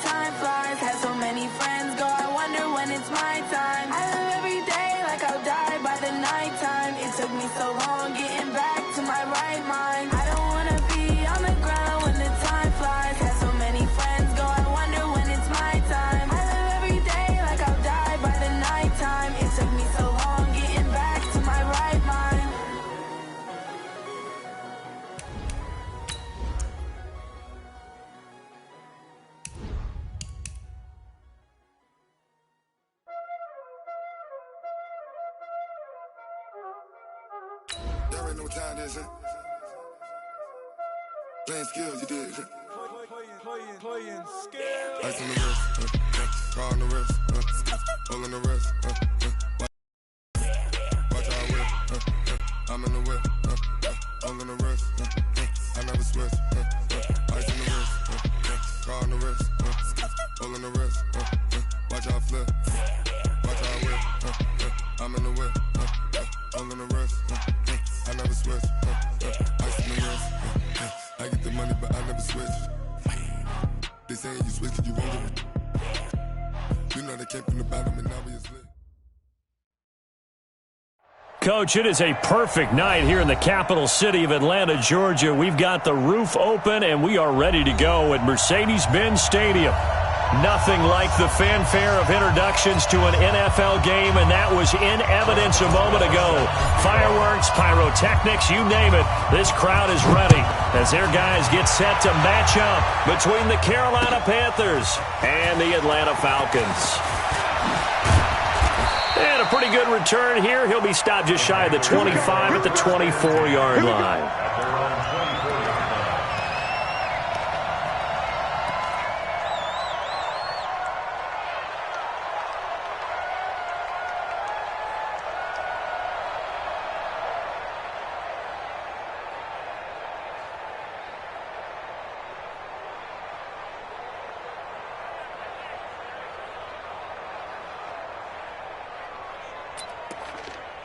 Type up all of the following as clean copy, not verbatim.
time flies. Had so many friends go, I wonder when it's my time. I live every day like I'll die by the nighttime. It took me so long getting back to my right mind. I don't wanna be on the ground when the time flies. Had so many friends go, I wonder when it's my time. I live every day like I'll die by the nighttime. It took me so long getting back to my right mind. There ain't no time, is it? Playing skills, you did. Playing skills. Ice on the wrist, car on the wrist, hole in the wrist, watch how I whip, I'm in the whip, hole in the wrist, I never switch, ice on the wrist, car on the wrist, hole in the wrist, watch how I flip, watch how I whip, I'm in the whip, hole in the wrist, I never switch, ice on the wrist, I get the money but I never switch. They saying you switch 'cause you won't get it. You know they came from the bottom and now we is lit. Coach, it is a perfect night here in the capital city of Atlanta, Georgia. We've got the roof open and we are ready to go at Mercedes-Benz Stadium. Nothing like the fanfare of introductions to an NFL game, and that was in evidence a moment ago. Fireworks, pyrotechnics, you name it. This crowd is ready as their guys get set to match up between the Carolina Panthers and the Atlanta Falcons. And a pretty good return here. He'll be stopped just shy of the 25 at the 24-yard line.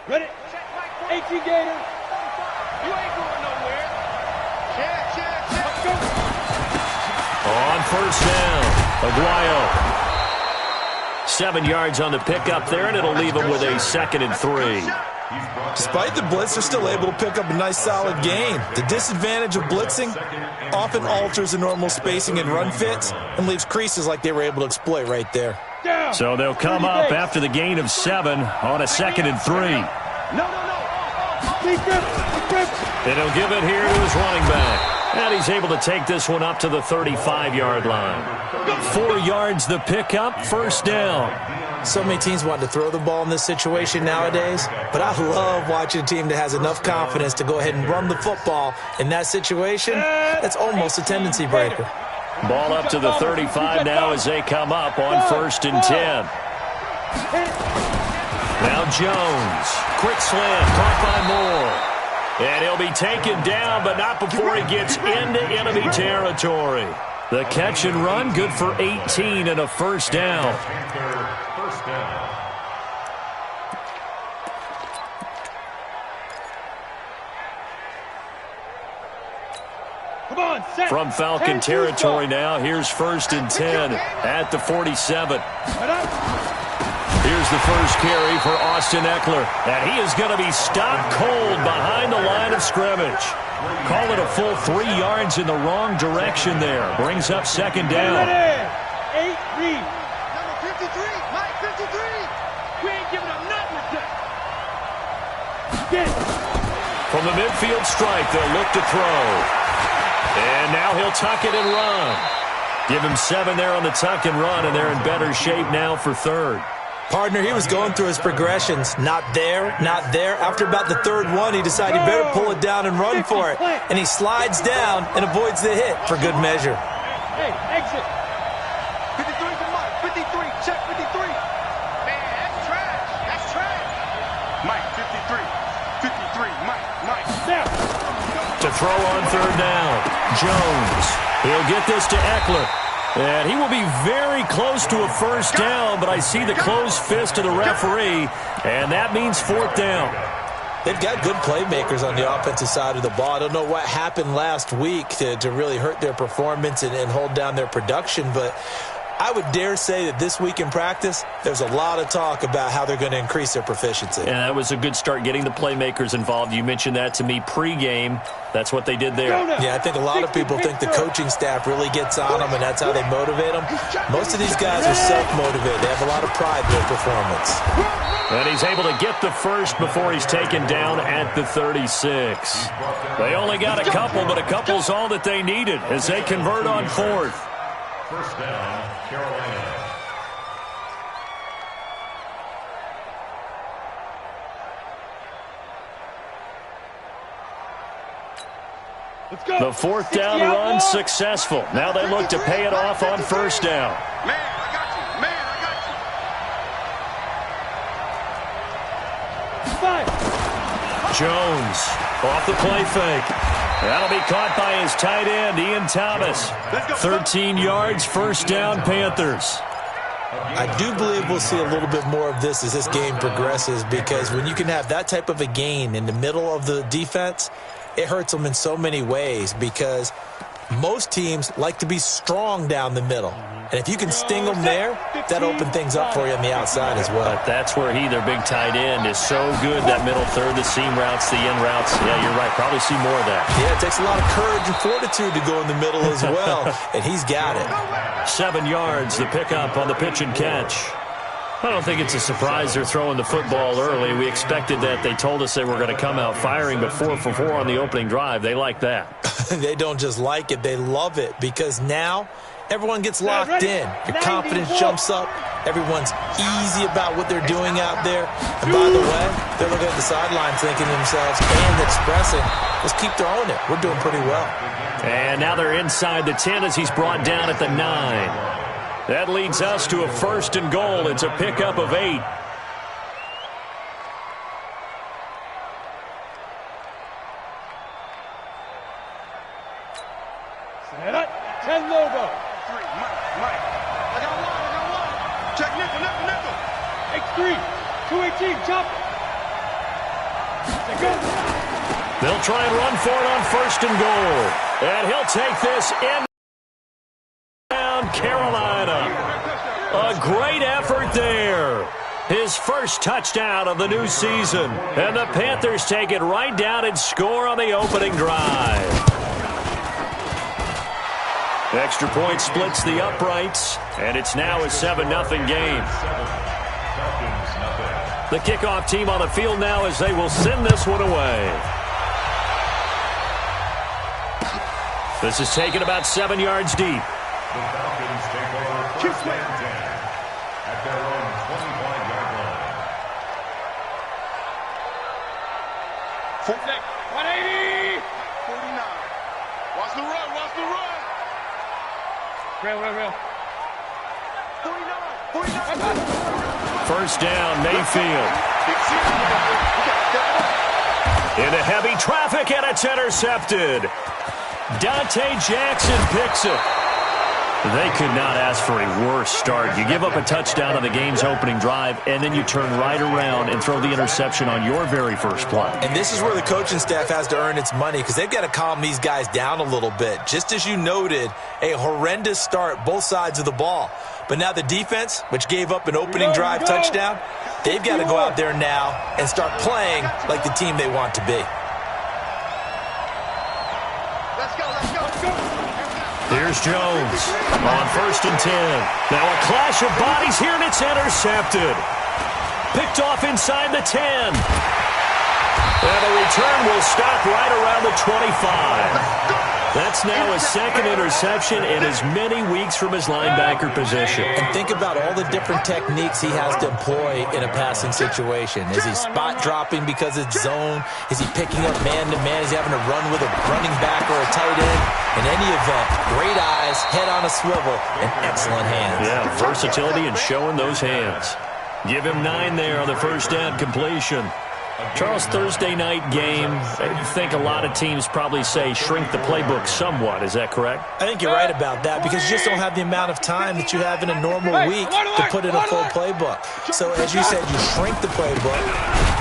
Ready? 18 Gators. You ain't going nowhere. Check. Let's go. On first down, Aguayo. 7 yards on the pickup there, and it'll leave him with a 2nd and 3. Despite the blitz, they're still able to pick up a nice, solid gain. The disadvantage of blitzing often alters the normal spacing and run fits and leaves creases like they were able to exploit right there. So they'll come up after the gain of 7 on a 2nd and 3. No. And he'll give it here to his running back. And he's able to take this one up to the 35-yard line. 4 yards the pickup, first down. So many teams want to throw the ball in this situation nowadays, but I love watching a team that has enough confidence to go ahead and run the football. In that situation, that's almost a tendency breaker. Ball up to the 35 now as they come up on 1st and 10. Now Jones. Quick slant, caught by Moore. And he'll be taken down, but not before he gets into enemy territory. The catch and run, good for 18 and a first down. From Falcon territory now, here's 1st and 10 at the 47. Here's the first carry for Austin Eckler, and he is going to be stopped cold behind the line of scrimmage. Call it a full 3 yards in the wrong direction there. Brings up 2nd down. 8 read. Number 53, Mike 53. We ain't giving up nothing today. From the midfield stripe, they'll look to throw. And now he'll tuck it and run. Give him 7 there on the tuck and run, and they're in better shape now for 3rd. Partner, he was going through his progressions. Not there, not there. After about the 3rd one, he decided he better pull it down and run for it. And he slides down and avoids the hit for good measure. Hey, exit. 53 for Mike. 53. Check 53. Man, that's trash. That's trash. Mike, 53. 53. Mike. Now. To throw on 3rd down. Jones. He'll get this to Eckler. And he will be very close to a first down, but I see the closed fist of the referee, and that means 4th down. They've got good playmakers on the offensive side of the ball. I don't know what happened last week to really hurt their performance and hold down their production, but I would dare say that this week in practice, there's a lot of talk about how they're going to increase their proficiency. And that was a good start, getting the playmakers involved. You mentioned that to me pregame. That's what they did there. Yeah, I think a lot of people think the coaching staff really gets on them, and that's how they motivate them. Most of these guys are self-motivated. They have a lot of pride in their performance. And he's able to get the first before he's taken down at the 36. They only got a couple, but a couple's all that they needed as they convert on fourth. First down, Carolina. The fourth down run successful. Now they look to pay it off on first down. Man, I got you. Man, I got you. Jones off the play fake. That'll be caught by his tight end, Ian Thomas. 13 yards, first down, Panthers. I do believe we'll see a little bit more of this as this game progresses, because when you can have that type of a gain in the middle of the defense, it hurts them in so many ways, because most teams like to be strong down the middle. And if you can sting them there, that opens things up for you on the outside as well. But that's where their big tight end, is so good, that middle third, the seam routes, the in routes. Yeah, you're right. Probably see more of that. Yeah, it takes a lot of courage and fortitude to go in the middle as well, and he's got it. 7 yards, the pickup on the pitch and catch. I don't think it's a surprise they're throwing the football early. We expected that. They told us they were going to come out firing, but 4 for 4 on the opening drive. They like that. They don't just like it, they love it, because now everyone gets locked in. Your confidence jumps up. Everyone's easy about what they're doing out there. And by the way, they're looking at the sidelines thinking to themselves and expressing, let's keep throwing it. We're doing pretty well. And now they're inside the 10 as he's brought down at the 9. That leads us to a first and goal. It's a pickup of 8. Set up. 10 logo. 3, Mike. I got one. Check nickel. X3. 218, jump. They'll try and run for it on first and goal. And he'll take this in. Carolina. A great effort there. His first touchdown of the new season. And the Panthers take it right down and score on the opening drive. Extra point splits the uprights, and it's now a 7-0 game. The kickoff team on the field now as they will send this one away. This is taken about 7 yards deep. The Falcons take over first and 10 at their own 25-yard line. 180. 49. Watch the run. Real. 49. First down, Mayfield. Into heavy traffic, and it's intercepted. Dante Jackson picks it. They could not ask for a worse start. You give up a touchdown on the game's opening drive, and then you turn right around and throw the interception on your very first play. And this is where the coaching staff has to earn its money, because they've got to calm these guys down a little bit. Just as you noted, a horrendous start, both sides of the ball. But now the defense, which gave up an opening drive touchdown, they've got to go out there now and start playing like the team they want to be. Let's go. Here's Jones on first and 10. Now a clash of bodies here, and it's intercepted. Picked off inside the 10. And the return will stop right around the 25. That's now his second interception in as many weeks from his linebacker position. And think about all the different techniques he has to employ in a passing situation. Is he spot dropping because it's zone? Is he picking up man-to-man? Is he having to run with a running back or a tight end? In any event, great eyes, head on a swivel, and excellent hands. Yeah, versatility and showing those hands. Give him 9 there on the first down completion. Charles, Thursday night game, I think a lot of teams probably say shrink the playbook somewhat. Is that correct? I think you're right about that, because you just don't have the amount of time that you have in a normal week to put in a full playbook. So as you said, you shrink the playbook,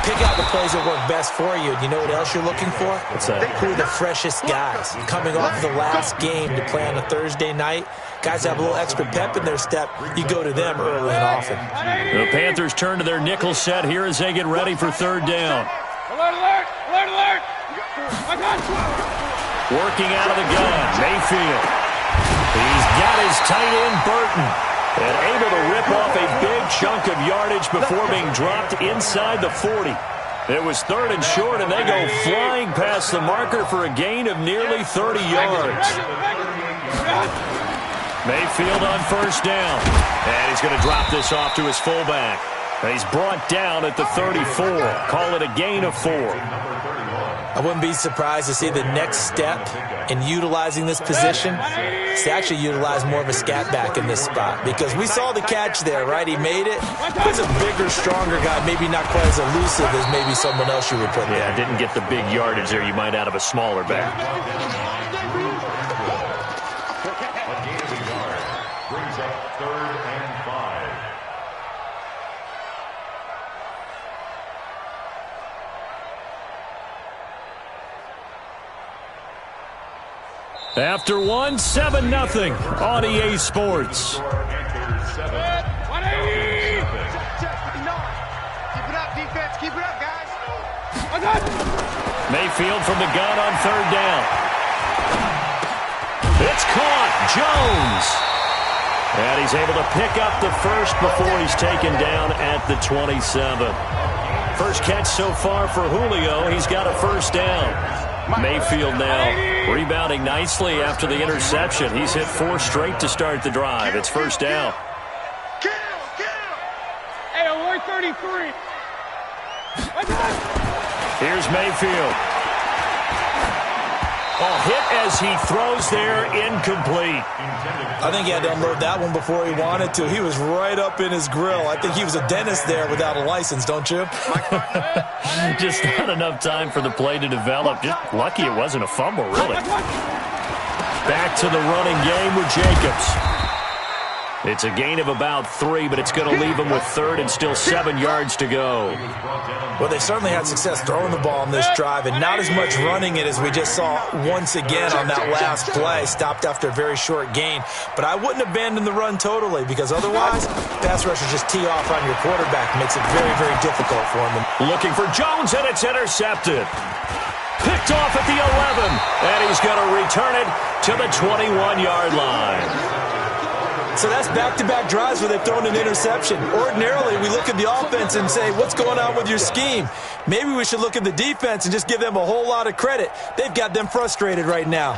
pick out the plays that work best for you. You know what else you're looking for? What's that? Who are the freshest guys coming off the last game to play on a Thursday night? guys have a little extra pep in their step, you go to them early and often. The Panthers turn to their nickel set here as they get ready for third down. Alert, alert, alert, alert. Working out of the gun, Mayfield. He's got his tight end, Burton, and able to rip off a big chunk of yardage before being dropped inside the 40. It was third and short, and they go flying past the marker for a gain of nearly 30 yards. Mayfield on first down, and he's going to drop this off to his fullback. And he's brought down at the 34. Call it a gain of 4. I wouldn't be surprised to see the next step in utilizing this position is to actually utilize more of a scat back in this spot, because we saw the catch there, right? He made it. He's a bigger, stronger guy, maybe not quite as elusive as maybe someone else you would put there. Yeah, didn't get the big yardage there you might out of a smaller back. A gain of a yard brings up 3rd and 5. After 1, 7-0 on EA Sports. Panthers 7. 180. Check 59. Keep it up, defense. Keep it up, guys. Mayfield from the gun on third down. It's caught. Jones. And he's able to pick up the first before he's taken down at the 27. First catch so far for Julio. He's got a first down. Mayfield now rebounding nicely after the interception. He's hit 4 straight to start the drive. It's first down. Kill. Hey, alert 33. Here's Mayfield. Hit as he throws there, incomplete. I think he had to unload that one before he wanted to. He was right up in his grill. I think he was a dentist there without a license, don't you? Just not enough time for the play to develop. Just lucky it wasn't a fumble, really. Back to the running game with Jacobs. It's a gain of about 3, but it's going to leave him with 3rd and still 7 yards to go. Well, they certainly had success throwing the ball on this drive, and not as much running it as we just saw once again on that last play. Stopped after a very short gain. But I wouldn't abandon the run totally, because otherwise, pass rushers just tee off on your quarterback. Makes it very, very difficult for him. Looking for Jones, and it's intercepted. Picked off at the 11, and he's going to return it to the 21-yard line. So that's back-to-back drives where they've thrown an interception. Ordinarily, we look at the offense and say, what's going on with your scheme? Maybe we should look at the defense and just give them a whole lot of credit. They've got them frustrated right now.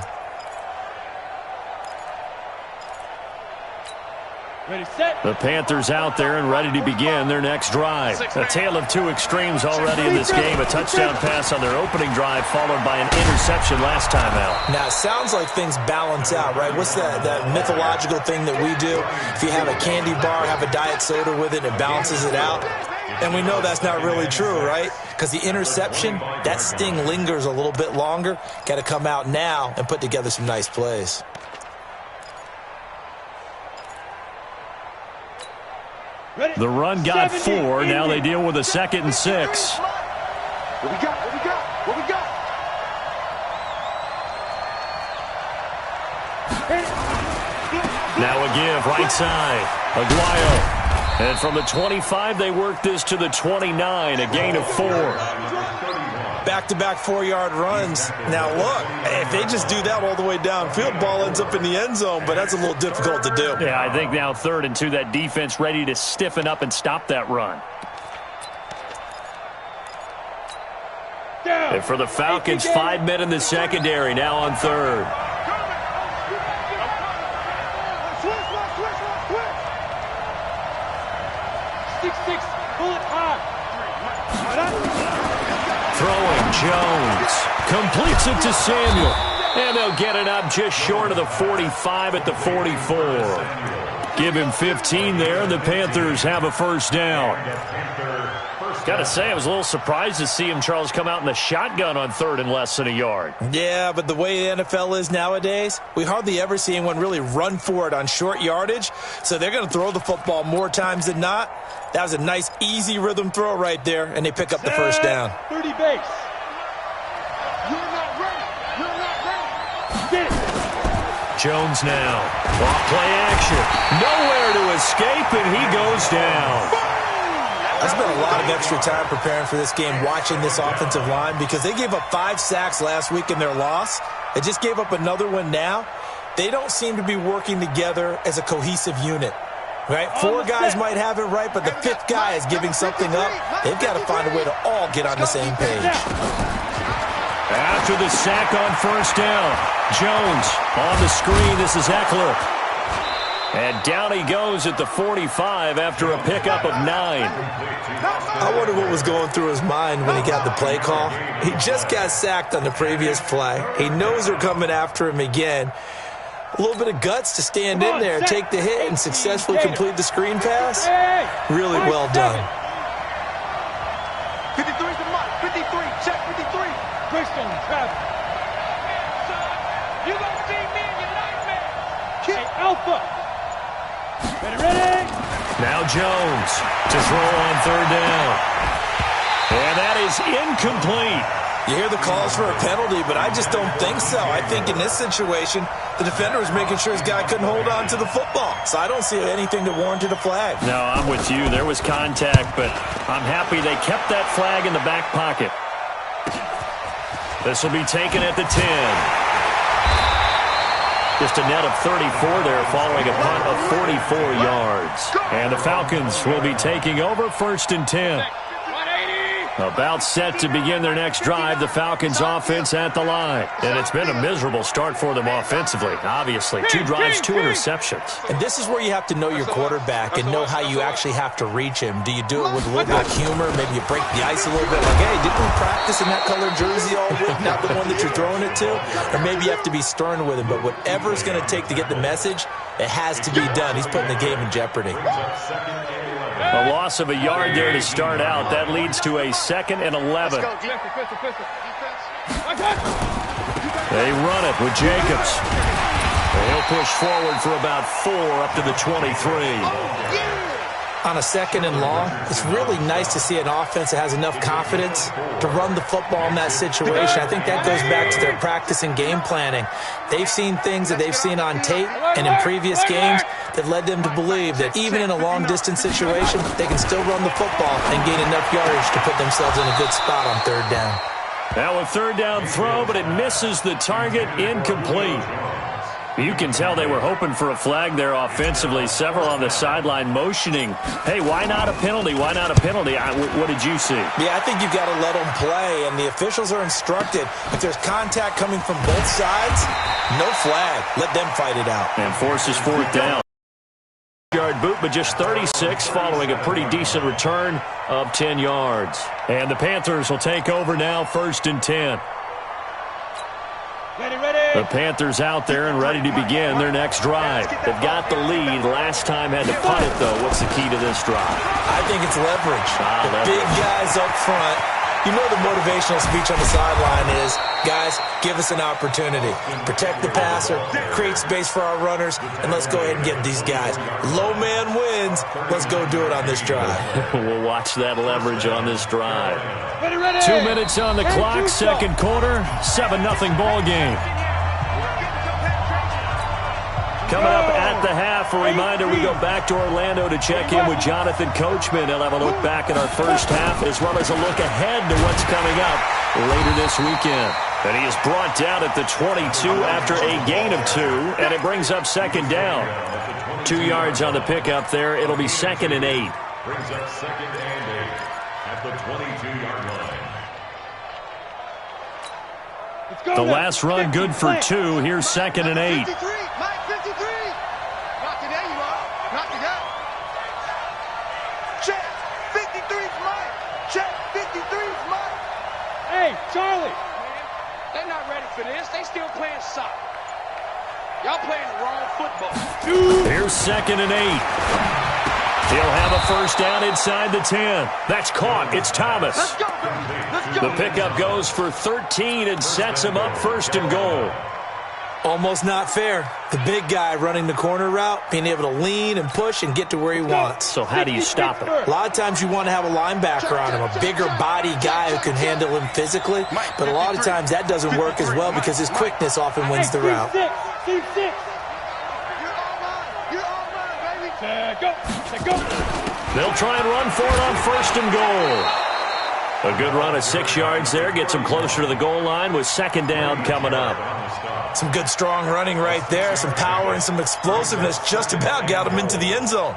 Ready, set. The Panthers out there and ready to begin their next drive. A tale of 2 extremes already in this game. A touchdown pass on their opening drive followed by an interception last time out. Now, it sounds like things balance out, right? What's that mythological thing that we do? If you have a candy bar, have a diet soda with it, it balances it out. And we know that's not really true, right? Because the interception, that sting lingers a little bit longer. Got to come out now and put together some nice plays. The run got 4. Now they deal with a 2nd and 6. What we got? Now a give, right side. Aguayo. And from the 25, they work this to the 29, a gain of 4. Back-to-back 4-yard runs. Now, look, if they just do that all the way downfield, ball ends up in the end zone, but that's a little difficult to do. Yeah, I think now 3rd and 2, that defense ready to stiffen up and stop that run. And for the Falcons, 5 men in the secondary, now on 3rd. Throwing, Jones completes it to Samuel, and they'll get it up just short of the 45 at the 44. Give him 15 there, and the Panthers have a first down. Got to say, I was a little surprised to see him, Charles, come out in the shotgun on 3rd and less than a yard. Yeah, but the way the NFL is nowadays, we hardly ever see anyone really run for it on short yardage, so they're going to throw the football more times than not. That was a nice, easy rhythm throw right there, and they pick up the first down. 30 base. You're not ready. Get it. Jones now. Off play action. Nowhere to escape, and he goes down. I spent a lot of extra time preparing for this game, watching this offensive line, because they gave up 5 sacks last week in their loss. They just gave up another one now. They don't seem to be working together as a cohesive unit. Right? 4 guys might have it right, but the 5th guy is giving something up. They've got to find a way to all get on the same page. After the sack on first down, Jones on the screen. This is Eckler. And down he goes at the 45 after a pickup of 9. I wonder what was going through his mind when he got the play call. He just got sacked on the previous play. He knows they're coming after him again. A little bit of guts to stand in there, take the hit, and successfully complete the screen pass. Really well done. 53's the mark. 53. Check 53. Christian, Travis. You gonna see me in your nightmare. Hey, Alpha. Ready? Now Jones to throw on third down. And that is incomplete. You hear the calls for a penalty, but I just don't think so. I think in this situation, the defender was making sure his guy couldn't hold on to the football. So I don't see anything that warranted a flag. No, I'm with you. There was contact, but I'm happy they kept that flag in the back pocket. This will be taken at the 10. Just a net of 34 there following a punt of 44 yards. And the Falcons will be taking over 1st and 10. About set to begin their next drive, the Falcons offense at the line. And it's been a miserable start for them offensively, obviously. 2 drives, 2 interceptions. And this is where you have to know your quarterback and know how you actually have to reach him. Do you do it with a little bit of humor? Maybe you break the ice a little bit. Like, hey, didn't we practice in that colored jersey all week? Not the one that you're throwing it to? Or maybe you have to be stern with him. But whatever it's going to take to get the message, it has to be done. He's putting the game in jeopardy. A loss of a yard there to start out. That leads to a 2nd and 11. They run it with Jacobs. He'll push forward for about 4 up to the 23. On a 2nd and long, it's really nice to see an offense that has enough confidence to run the football in that situation. I think that goes back to their practice and game planning. They've seen things that they've seen on tape and in previous games that led them to believe that even in a long-distance situation, they can still run the football and gain enough yardage to put themselves in a good spot on 3rd down. Now a 3rd down throw, but it misses the target, incomplete. You can tell they were hoping for a flag there offensively. Several on the sideline motioning, hey, why not a penalty? Why not a penalty? What did you see? Yeah, I think you've got to let them play, and the officials are instructed. If there's contact coming from both sides, no flag. Let them fight it out. And forces 4th down. Yard boot, but just 36 following a pretty decent return of 10 yards. And the Panthers will take over now, 1st and 10. Ready. The Panthers out there and ready to begin their next drive. They've got the lead. Last time had to punt it, though. What's the key to this drive? I think it's leverage. The big guys up front. You know the motivational speech on the sideline is, guys, give us an opportunity. Protect the passer, create space for our runners, and let's go ahead and get these guys. Low man wins. Let's go do it on this drive. We'll watch that leverage on this drive. Ready. 2 minutes on the clock, 2nd quarter, 7-0 ball game. Coming up at the half, a reminder, we go back to Orlando to check in with Jonathan Coachman. He'll have a look back at our first half as well as a look ahead to what's coming up later this weekend. And he is brought down at the 22 after a gain of 2, and it brings up 2nd down. 2 yards on the pickup there. It'll be 2nd and 8. Brings up 2nd and 8 at the 22-yard line. The last run good for 2. Here's 2nd and 8. 53. Mike, 53. Knock it there, you are. Knock it out. Check. 53's Mike. Check. 53's Mike. Hey, Charlie. They're not ready for this. They still playing soccer. Y'all playing the wrong football. Here's 2nd and 8. He'll have a first down inside the 10. That's caught. It's Thomas. Let's go, baby. Let's go. The pickup goes for 13 and sets him up 1st and goal. Almost not fair. The big guy running the corner route, being able to lean and push and get to where he wants. So how do you stop it? A lot of times you want to have a linebacker on him, a bigger body guy who can handle him physically. But a lot of times that doesn't work as well because his quickness often wins the route. C6. Set, go. Set, go. They'll try and run for it on 1st and goal. A good run of 6 yards there. Gets them closer to the goal line with 2nd down coming up. Some good, strong running right there. Some power and some explosiveness. Just about got him into the end zone.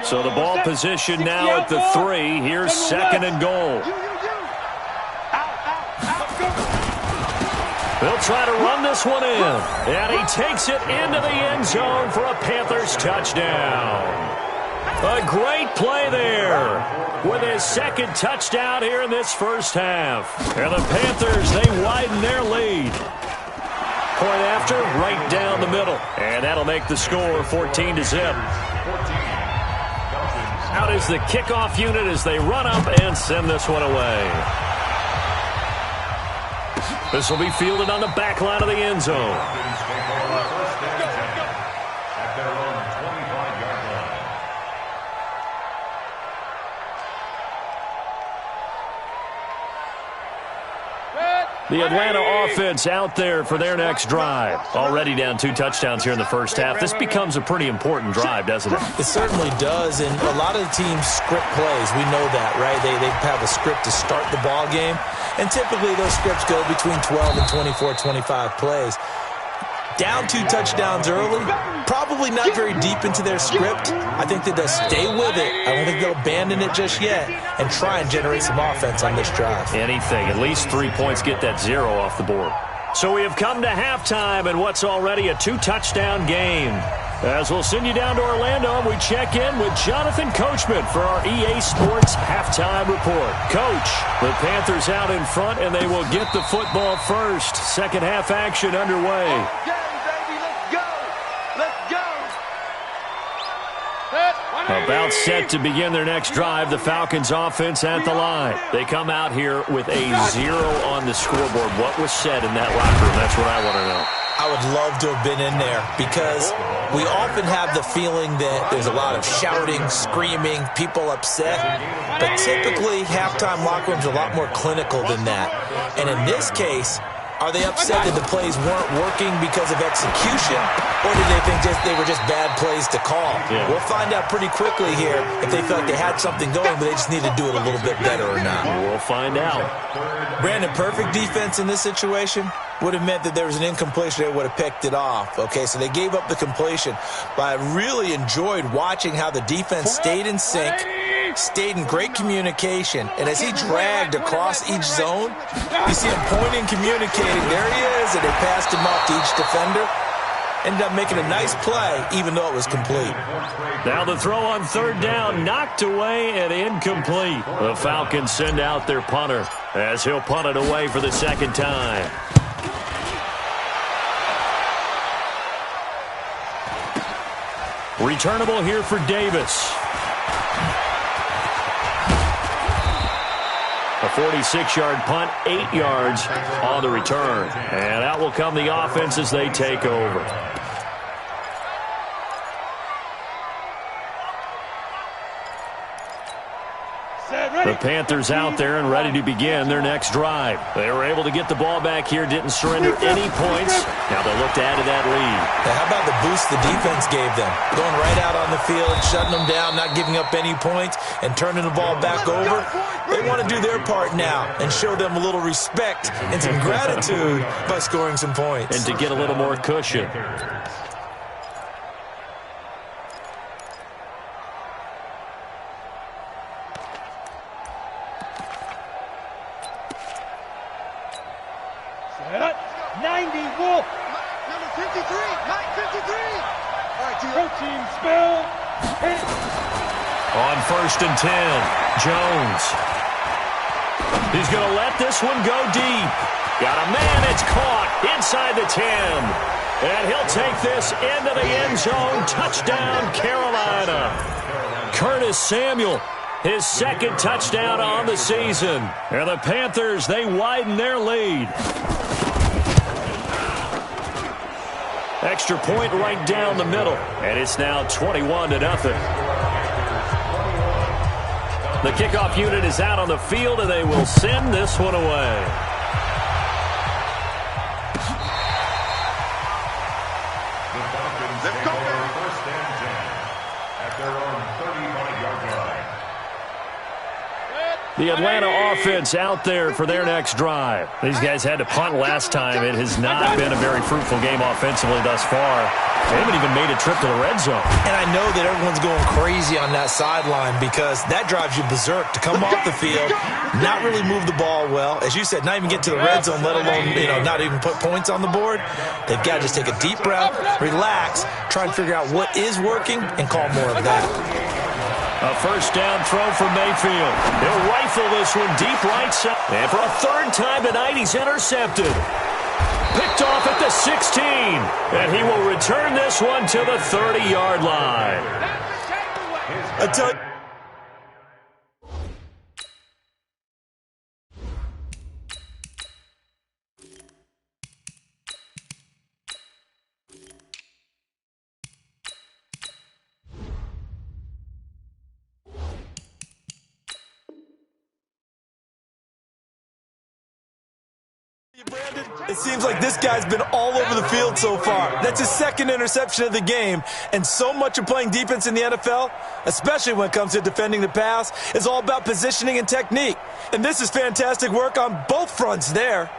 So the ball position now at the 3. Here's 2nd and goal. They'll try to run this one in. And he takes it into the end zone for a Panthers touchdown. A great play there with his 2nd touchdown here in this first half. And the Panthers, they widen their lead. Point after, right down the middle. And that'll make the score 14-0. Out is the kickoff unit as they run up and send this one away. This will be fielded on the back line of the end zone. The Atlanta offense out there for their next drive. Already down 2 touchdowns here in the first half. This becomes a pretty important drive, doesn't it? It certainly does, and a lot of the teams script plays. We know that, right? They have a script to start the ball game, and typically those scripts go between 12 and 24, 25 plays. Down 2 touchdowns early, probably not very deep into their script. I think that they'll stay with it. I don't think they'll abandon it just yet and try and generate some offense on this drive. Anything, at least 3 points, get that 0 off the board. So we have come to halftime in what's already a 2-touchdown game. As we'll send you down to Orlando, we check in with Jonathan Coachman for our EA Sports Halftime Report. Coach, the Panthers out in front, and they will get the football first. Second half action underway. About set to begin their next drive, the Falcons offense at the line. They come out here with a 0 on the scoreboard. What was said in that locker room? That's what I want to know. I would love to have been in there because we often have the feeling that there's a lot of shouting, screaming, people upset. But typically, halftime locker rooms are a lot more clinical than that. And in this case, are they upset that the plays weren't working because of execution, or did they think they were just bad plays to call? Yeah. We'll find out pretty quickly here if they felt like they had something going, but they just need to do it a little bit better or not. We'll find out. Brandon, perfect defense in this situation would have meant that there was an incompletion. They would have picked it off. Okay, so they gave up the completion, but I really enjoyed watching how the defense stayed in sync, stayed in great communication, and as he dragged across each zone, you see him pointing, communicating. There he is, and they passed him off to each defender. Ended up making a nice play, even though it was complete. Now the throw on 3rd down, knocked away and incomplete. The Falcons send out their punter as he'll punt it away for the 2nd time. Returnable here for Davis. A 46-yard punt, 8 yards on the return. And out will come the offense as they take over. The Panthers out there and ready to begin their next drive. They were able to get the ball back here, didn't surrender any points. Now they look to add to that lead. Now, how about the boost the defense gave them? Going right out on the field, shutting them down, not giving up any points, and turning the ball back over. They want to do their part now and show them a little respect and some gratitude by scoring some points. And to get a little more cushion. On 1st and 10, Jones. He's going to let this one go deep. Got a man, it's caught inside the 10. And he'll take this into the end zone. Touchdown, Carolina. Curtis Samuel, his 2nd touchdown on the season. And the Panthers, they widen their lead. Extra point right down the middle. And it's now 21-0. The kickoff unit is out on the field, and they will send this one away. Falcons take over first and 10 at their own 35-yard line. The Atlanta offense out there for their next drive. These guys had to punt last time. It has not been a very fruitful game offensively thus far. They haven't even made a trip to the red zone. And I know that everyone's going crazy on that sideline because that drives you berserk to come off the field, not really move the ball well. As you said, not even get to the red zone, let alone, not even put points on the board. They've got to just take a deep breath, relax, try and figure out what is working, and call more of that. A first down throw for Mayfield. He'll rifle this one deep right side. And for a third time tonight, he's intercepted. Picked off at the 16. And he will return this one to the 30-yard line. I tell you. Brandon, it seems like this guy's been all over the field so far. That's his second interception of the game, and so much of playing defense in the NFL, especially when it comes to defending the pass, is all about positioning and technique. And this is fantastic work on both fronts there.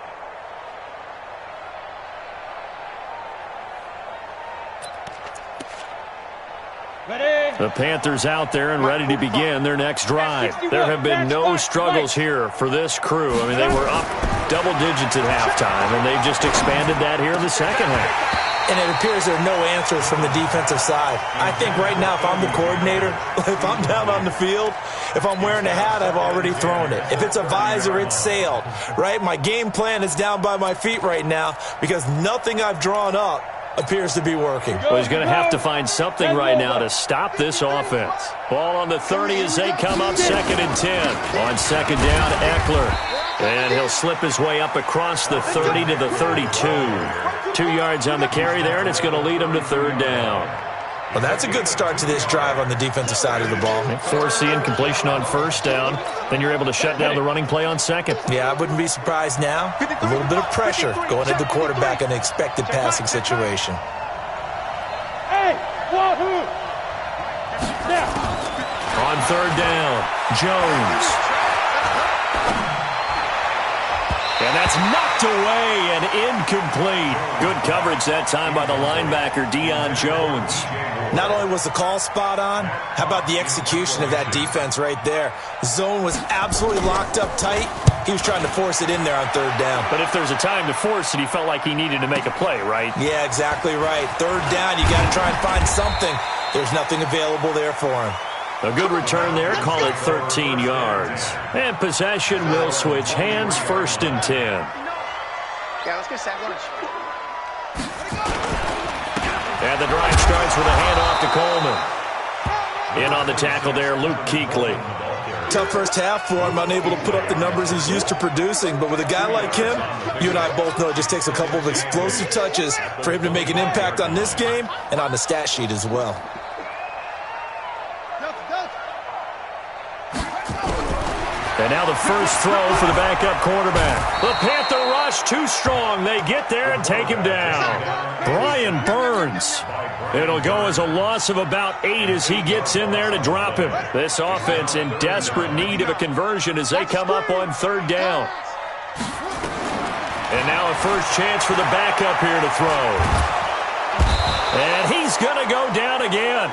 The Panthers out there and ready to begin their next drive. There have been no struggles here for this crew. I mean, they were up double digits at halftime, and they've just expanded that here in the second half. And it appears there are no answers from the defensive side. I think right now, if I'm the coordinator, if I'm down on the field, if I'm wearing a hat, I've already thrown it. If it's a visor, it's sailed, right? My game plan is down by my feet right now because nothing I've drawn up appears to be working. Well, he's going to have to find something right now to stop this offense. Ball on the 30 as they come up 2nd and 10. On second down, Eckler. And he'll slip his way up across the 30 to the 32. 2 yards on the carry there, and it's going to lead him to third down. Well, that's a good start to this drive on the defensive side of the ball. Forcing completion on first down. Then you're able to shut down the running play on second. Yeah, I wouldn't be surprised now. A little bit of pressure going at the quarterback in an expected passing situation. Hey, wahoo! On third down, Jones. And that's knocked away and incomplete. Good coverage that time by the linebacker, Deion Jones. Not only was the call spot on, how about the execution of that defense right there? Zone was absolutely locked up tight. He was trying to force it in there on third down. But if there's a time to force it, he felt like he needed to make a play, right? Yeah, exactly right. Third down, you got to try and find something. There's nothing available there for him. A good return there, call it 13 yards. And possession will switch hands, 1st and 10. Yeah, let's get sack lunch. And the drive starts with a handoff to Coleman. In on the tackle there, Luke Kuechly. Tough first half for him, unable to put up the numbers he's used to producing. But with a guy like him, you and I both know it just takes a couple of explosive touches for him to make an impact on this game and on the stat sheet as well. And now the first throw for the backup quarterback. The Panther rush too strong. They get there and take him down. Brian Burns. It'll go as a loss of about 8 as he gets in there to drop him. This offense in desperate need of a conversion as they come up on third down. And now a first chance for the backup here to throw. And he's going to go down again.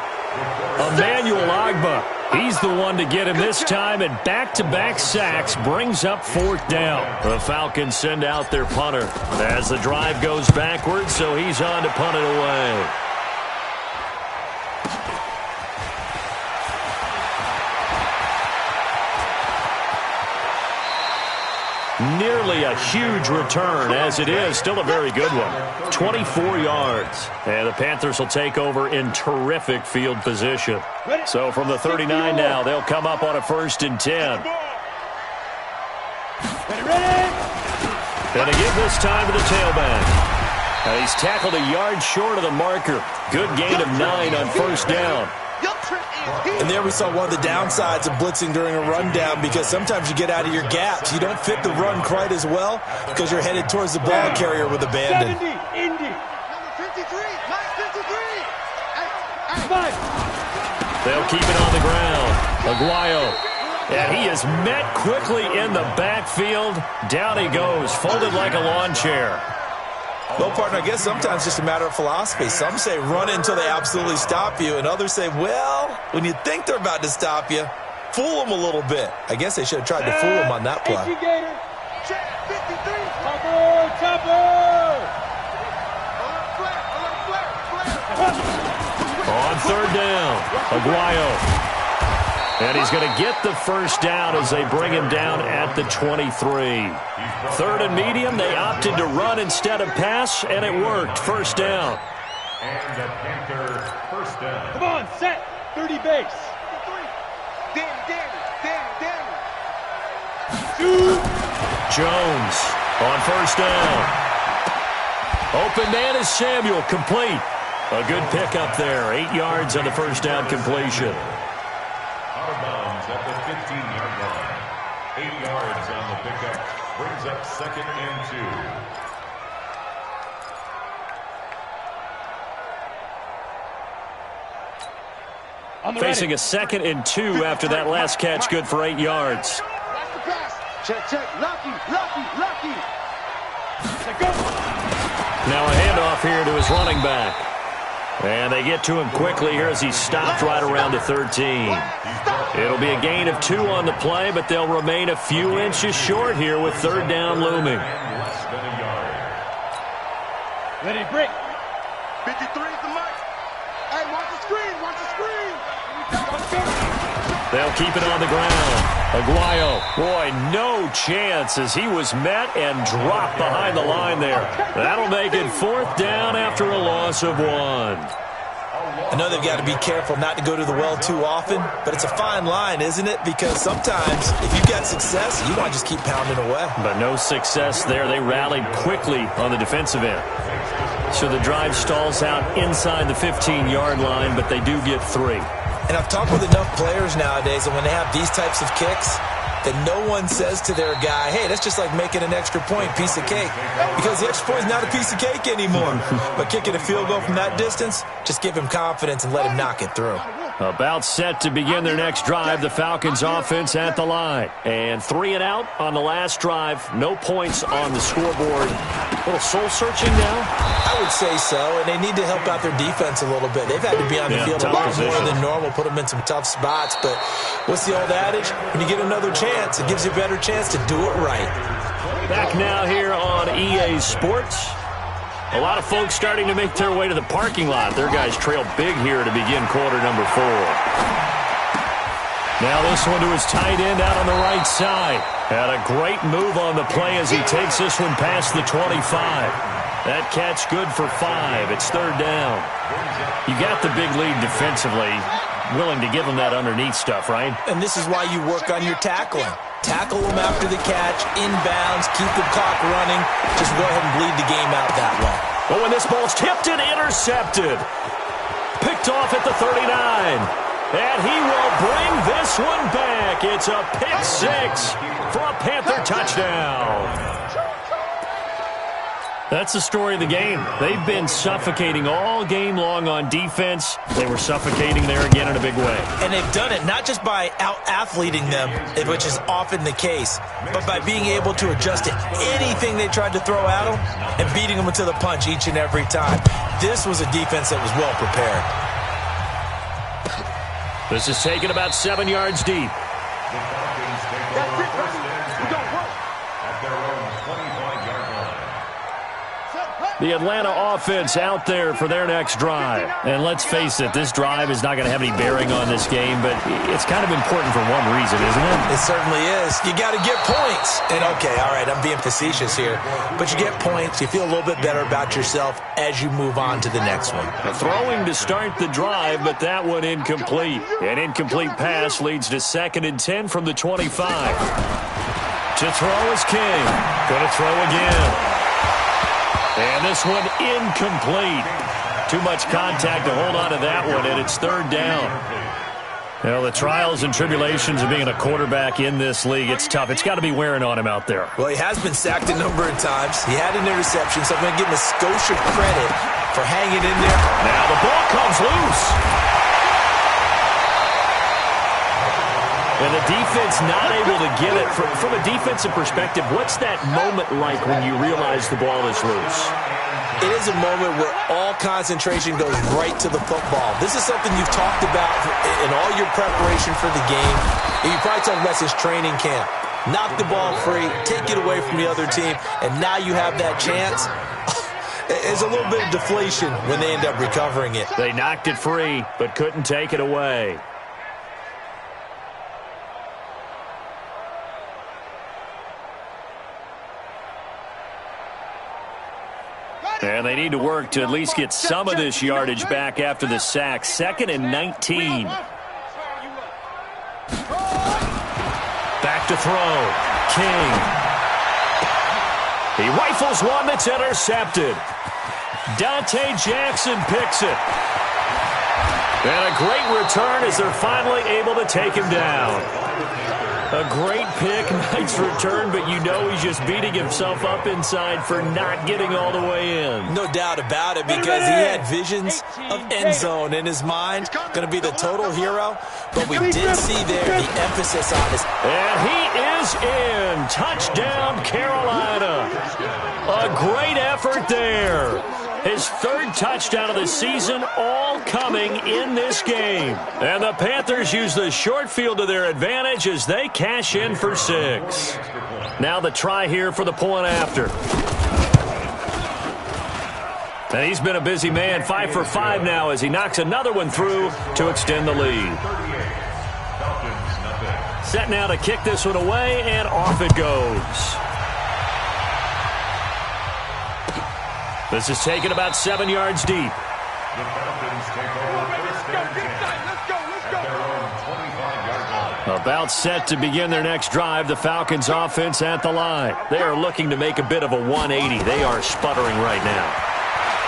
Emmanuel Ogbah. He's the one to get him this time, and back-to-back sacks brings up 4th down. The Falcons send out their punter as the drive goes backwards, so he's on to punt it away. Nearly a huge return, as it is still a very good one. 24 yards. And the Panthers will take over in terrific field position. So from the 39 now, they'll come up on a 1st and 10. And again this time to the tailback. Now he's tackled a yard short of the marker. Good gain of 9 on first down. And there we saw one of the downsides of blitzing during a rundown, because sometimes you get out of your gaps. You don't fit the run quite as well because you're headed towards the ball carrier with abandon. 70, Indy. Number 53, Mike 53. They'll keep it on the ground. Aguayo. And he is met quickly in the backfield. Down he goes, folded like a lawn chair. Well, partner, I guess sometimes it's just a matter of philosophy. Some say run until they absolutely stop you, and others say, well, when you think they're about to stop you, fool them a little bit. I guess they should have tried to fool them on that play. On third down, Aguayo. And he's going to get the first down as they bring him down at the 23. Third and medium, they opted to run instead of pass, and it worked. First down. And the Panthers first down. Come on, set. 30 base. Jones on first down. Open man is Samuel, complete. A good pickup there. 8 yards on the first down completion. Out of bounds at the 15-yard line. 8 yards on the pickup. Brings up 2nd and 2. Facing a 2nd and 2 after that last catch, good for 8 yards. Watch the pass. Check. Lucky. Now a handoff here to his running back. And they get to him quickly here as he's stopped right around the 13. It'll be a gain of 2 on the play, but they'll remain a few inches short here with third down looming. Less than a yard. Ready, break. 53 is the mark. Hey, watch the screen. They'll keep it on the ground. Aguayo, boy, no chance as he was met and dropped behind the line there. That'll make it fourth down after a loss of 1. I know they've got to be careful not to go to the well too often, but it's a fine line, isn't it? Because sometimes if you've got success, you want to just keep pounding away. But no success there. They rallied quickly on the defensive end. So the drive stalls out inside the 15-yard line, but they do get 3. And I've talked with enough players nowadays, and when they have these types of kicks, that no one says to their guy, hey, that's just like making an extra point, piece of cake. Because the extra point is not a piece of cake anymore. But kicking a field goal from that distance, just give him confidence and let him knock it through. About set to begin their next drive, the Falcons offense at the line. And 3 and out on the last drive. No points on the scoreboard. A little soul-searching now? I would say so, and they need to help out their defense a little bit. They've had to be on the field a lot more than normal, put them in some tough spots. But what's the old adage? When you get another chance, it gives you a better chance to do it right. Back now here on EA Sports. A lot of folks starting to make their way to the parking lot. Their guys trail big here to begin quarter number 4. Now this one to his tight end out on the right side. Had a great move on the play as he takes this one past the 25. That catch good for 5. It's third down. You got the big lead defensively. Willing to give them that underneath stuff, right? And this is why you work on your tackling. Tackle them after the catch, inbounds, keep the clock running. Just go ahead and bleed the game out that way. But when this ball's tipped and intercepted. Picked off at the 39. And he will bring this one back. It's a pick 6 for a Panther touchdown. That's the story of the game. They've been suffocating all game long on defense. They were suffocating there again in a big way. And they've done it not just by out-athleting them, which is often the case, but by being able to adjust to anything they tried to throw at them and beating them to the punch each and every time. This was a defense that was well prepared. This is taken about 7 yards deep. The Falcons take over first and 10 at their own 25-yard line. The Atlanta offense out there for their next drive. And let's face it, this drive is not going to have any bearing on this game, but it's kind of important for one reason, isn't it? It certainly is. You got to get points. And okay, all right, I'm being facetious here, but you get points, you feel a little bit better about yourself as you move on to the next one. Throwing to start the drive, but that one incomplete. An incomplete pass leads to 2nd and 10 from the 25. To throw is King. Going to throw again. And this one incomplete. Too much contact to hold on to that one, and it's third down. Well, the trials and tribulations of being a quarterback in this league, it's tough. It's got to be wearing on him out there. Well, he has been sacked a number of times. He had an interception, so I'm going to give him a Scotia credit for hanging in there. Now the ball comes loose. defense not able to get it. From a defensive perspective, what's that moment like when you realize the ball is loose? It is a moment where all concentration goes right to the football. This is something you've talked about in all your preparation for the game. And you probably talked about since training camp. Knock the ball free, take it away from the other team, and now you have that chance. It's a little bit of deflation when they end up recovering it. They knocked it free, but couldn't take it away. And they need to work to at least get some of this yardage back after the sack. 2nd and 19. Back to throw. King. He rifles one that's intercepted. Dante Jackson picks it. And a great return as they're finally able to take him down. A great pick, nice return, but you know he's just beating himself up inside for not getting all the way in. No doubt about it, because he had visions of end zone in his mind. Going to be the total hero, but we did see there the emphasis on his. And he is in. Touchdown, Carolina. A great effort there. His 3rd touchdown of the season, all coming in this game. And the Panthers use the short field to their advantage as they cash in for 6. Now the try here for the point after. And he's been a busy man, 5 for 5 now as he knocks another one through to extend the lead. Set now to kick this one away, and off it goes. This is taken about 7 yards deep. The Falcons take over first and 10 at their own 25-yard line. About set to begin their next drive, the Falcons offense at the line. They are looking to make a bit of a 180. They are sputtering right now.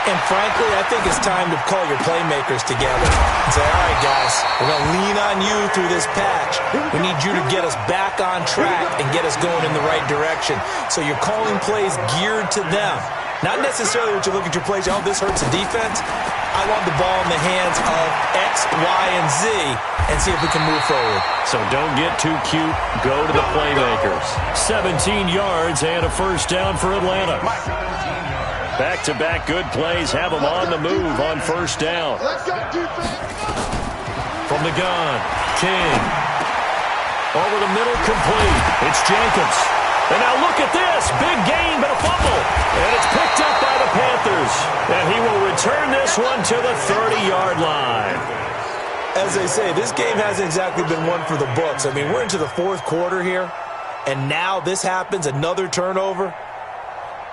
And frankly, I think it's time to call your playmakers together and say, all right, guys, we're going to lean on you through this patch. We need you to get us back on track and get us going in the right direction. So you're calling plays geared to them. Not necessarily what you look at your plays, oh, this hurts the defense. I want the ball in the hands of X, Y, and Z and see if we can move forward. So don't get too cute. Go to the playmakers. 17 yards and a first down for Atlanta. Back-to-back good plays have them on the move on first down. From the gun, King. Over the middle, complete. It's Jacobs. And now look at this. Big gain, but a fumble. And it's picked up by the Panthers. And he will return this one to the 30-yard line. As they say, this game hasn't exactly been one for the books. I mean, we're into the 4th quarter here. And now this happens, another turnover.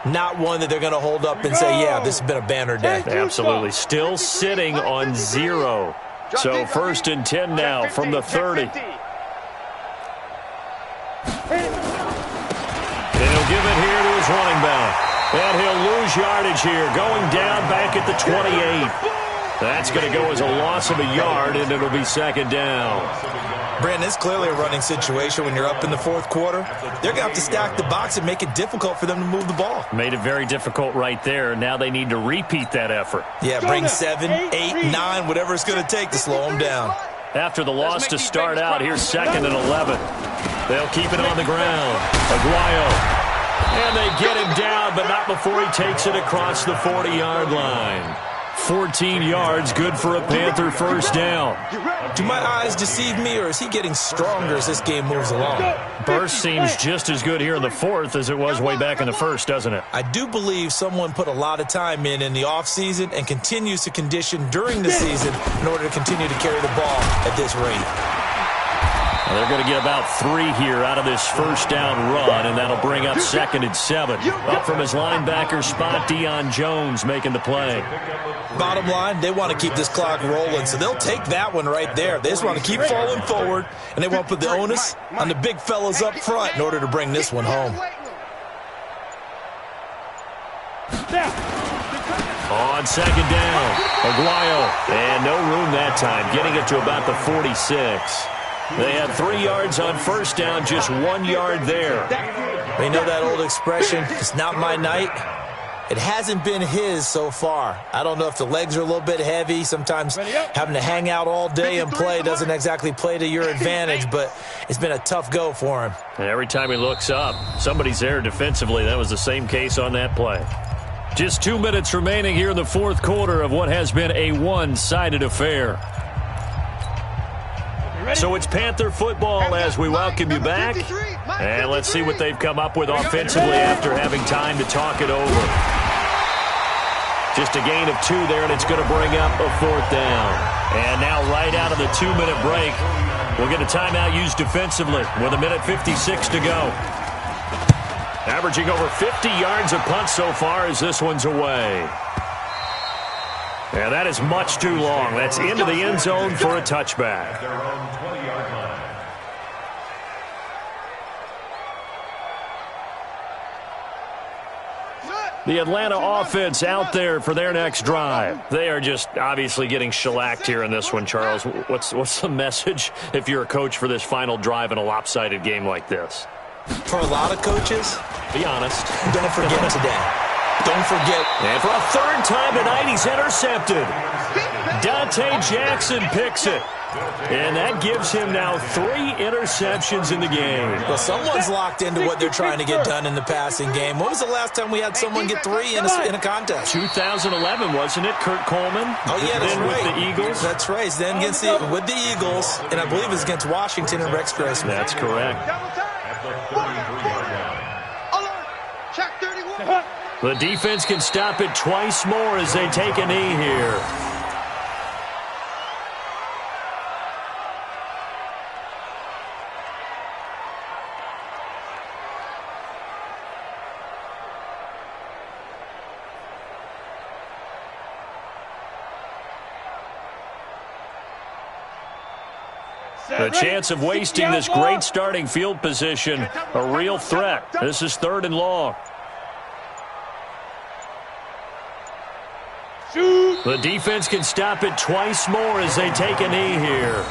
Not one that they're going to hold up and say, yeah, this has been a banner day. Absolutely. Still sitting on 0. So 1st and 10 now from the 30. And he'll give it here to his running back. And he'll lose yardage here, going down back at the 28. That's going to go as a loss of a yard, and it'll be 2nd down. Brandon, it's clearly a running situation when you're up in the 4th quarter. They're going to have to stack the box and make it difficult for them to move the ball. Made it very difficult right there. Now they need to repeat that effort. Yeah, bring 7, 8, 9, whatever it's going to take to slow them down. After the loss to start out, here's 2nd and 11. They'll keep it on the ground. Aguayo. And they get him down, but not before he takes it across the 40-yard line. 14 yards, good for a Panther first down. Do my eyes deceive me, or is he getting stronger as this game moves along? Burst seems just as good here in the 4th as it was way back in the 1st, doesn't it? I do believe someone put a lot of time in the offseason and continues to condition during the season in order to continue to carry the ball at this rate. Well, they're going to get about 3 here out of this first down run, and that'll bring up 2nd and 7. Up from his linebacker spot, Deion Jones making the play. Bottom line, they want to keep this clock rolling, so they'll take that one right there. They just want to keep falling forward, and they want to put the onus on the big fellas up front in order to bring this one home. On 2nd down, Aguayo. And no room that time, getting it to about the 46. They had 3 yards on first down, just 1 yard there. They know that old expression, it's not my night. It hasn't been his so far. I don't know if the legs are a little bit heavy. Sometimes having to hang out all day and play doesn't exactly play to your advantage, but it's been a tough go for him. And every time he looks up, somebody's there defensively. That was the same case on that play. Just 2 minutes remaining here in the fourth quarter of what has been a one-sided affair. So it's Panther football as we welcome you back. And let's see what they've come up with offensively after having time to talk it over. Just a gain of 2 there, and it's going to bring up a 4th down. And now right out of the 2-minute break, we'll get a timeout used defensively with 1:56 to go. Averaging over 50 yards a punt so far as this one's away. And that is much too long. That's into the end zone for a touchback. Their own 20-yard line. The Atlanta offense out there for their next drive. They are just obviously getting shellacked here in this one, Charles. What's the message if you're a coach for this final drive in a lopsided game like this? For a lot of coaches, be honest. Don't forget today. Don't forget. And for a 3rd time tonight, he's intercepted. Dante Jackson picks it. And that gives him now 3 interceptions in the game. Well, someone's locked into what they're trying to get done in the passing game. When was the last time we had someone get 3 in a contest? 2011, wasn't it? Kurt Coleman? Oh, yeah, that's then right. With the Eagles? That's right. Then with the Eagles, and I believe it was against Washington and Rex Grossman. That's correct. At the 33-yard line. Check 31. The defense can stop it twice more as they take a knee here. The chance of wasting this great starting field position, a real threat. This is 3rd and long. The defense can stop it twice more as they take a knee here.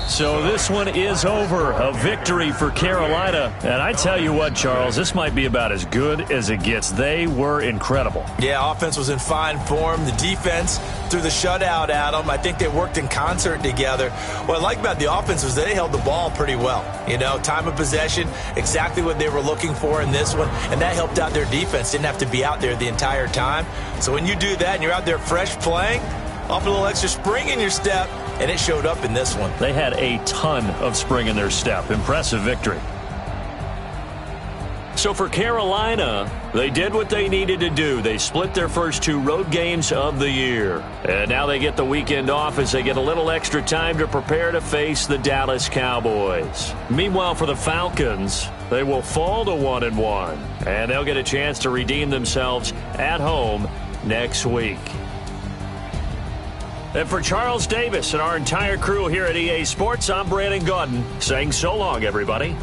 So this one is over. A victory for Carolina. And I tell you what, Charles, this might be about as good as it gets. They were incredible. Yeah, offense was in fine form. The defense threw the shutout at them. I think they worked in concert together. What I like about the offense was they held the ball pretty well. You know, time of possession, exactly what they were looking for in this one. And that helped out their defense. Didn't have to be out there the entire time. So when you do that and you're out there fresh playing, off a little extra spring in your step, and it showed up in this one. They had a ton of spring in their step. Impressive victory. So for Carolina, they did what they needed to do. They split their first 2 road games of the year. And now they get the weekend off as they get a little extra time to prepare to face the Dallas Cowboys. Meanwhile, for the Falcons, they will fall to 1-1. And they'll get a chance to redeem themselves at home next week. And for Charles Davis and our entire crew here at EA Sports, I'm Brandon Gaudin saying so long, everybody.